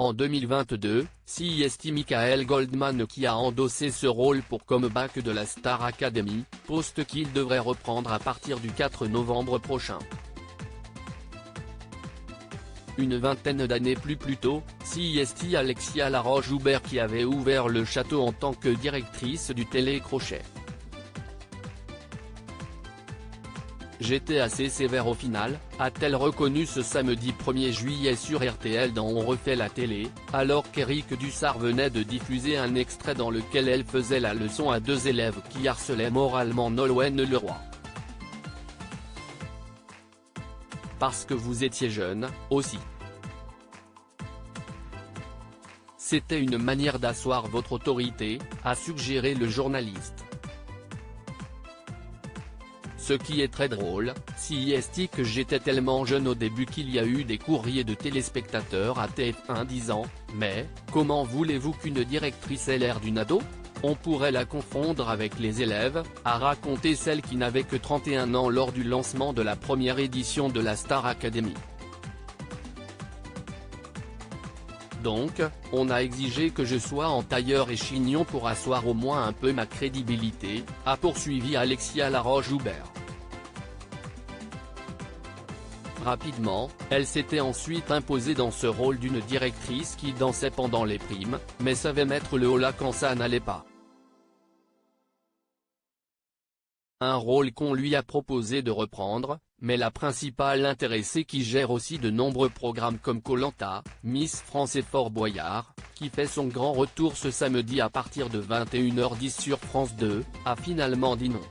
En 2022, c'est Michael Goldman qui a endossé ce rôle pour comeback de la Star Academy, poste qu'il devrait reprendre à partir du 4 novembre prochain. Une vingtaine d'années plus tôt, c'est Alexia Laroche-Joubert qui avait ouvert le château en tant que directrice du télécrochet. J'étais assez sévère au final, a-t-elle reconnu ce samedi 1er juillet sur RTL dans On refait la télé, alors qu'Éric Dussart venait de diffuser un extrait dans lequel elle faisait la leçon à deux élèves qui harcelaient moralement Nolwenn Leroy. Parce que vous étiez jeune, aussi. C'était une manière d'asseoir votre autorité, a suggéré le journaliste. Ce qui est très drôle, c'est que j'étais tellement jeune au début qu'il y a eu des courriers de téléspectateurs à TF1 disant « Mais, comment voulez-vous qu'une directrice ait l'air d'une ado ? On pourrait la confondre avec les élèves », a raconté celle qui n'avait que 31 ans lors du lancement de la première édition de la Star Academy. Donc, on a exigé que je sois en tailleur et chignon pour asseoir au moins un peu ma crédibilité, a poursuivi Alexia Laroche-Joubert. Rapidement, elle s'était ensuite imposée dans ce rôle d'une directrice qui dansait pendant les primes, mais savait mettre le holà quand ça n'allait pas. Un rôle qu'on lui a proposé de reprendre, mais la principale intéressée qui gère aussi de nombreux programmes comme Koh-Lanta, Miss France et Fort Boyard, qui fait son grand retour ce samedi à partir de 21h10 sur France 2, a finalement dit non.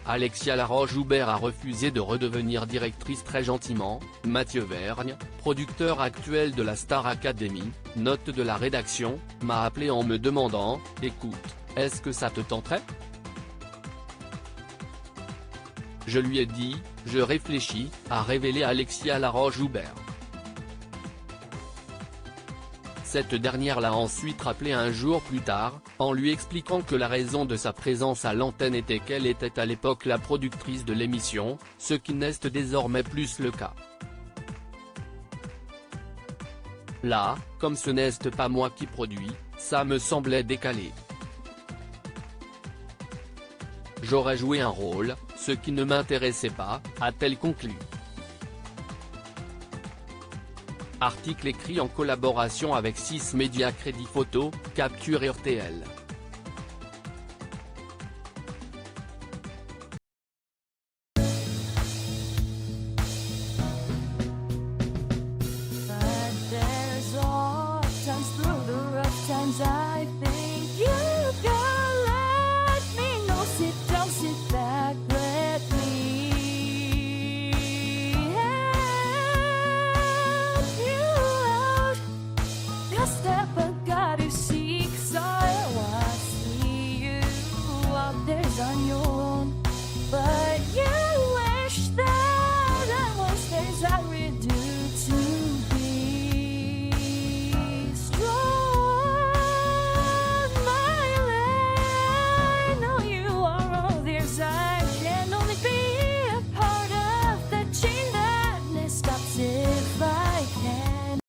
Alexia Laroche-Joubert a refusé de redevenir directrice très gentiment. Mathieu Vergne, producteur actuel de la Star Academy, note de la rédaction, m'a appelé en me demandant « Écoute, est-ce que ça te tenterait ?» Je lui ai dit « Je réfléchis », a révélé Alexia Laroche-Joubert. Cette dernière l'a ensuite rappelé un jour plus tard, en lui expliquant que la raison de sa présence à l'antenne était qu'elle était à l'époque la productrice de l'émission, ce qui n'est désormais plus le cas. Là, comme ce n'est pas moi qui produis, ça me semblait décalé. J'aurais joué un rôle, ce qui ne m'intéressait pas, a-t-elle conclu. Article écrit en collaboration avec 6 médias Crédit Photo, Capture RTL. Step, I gotta see.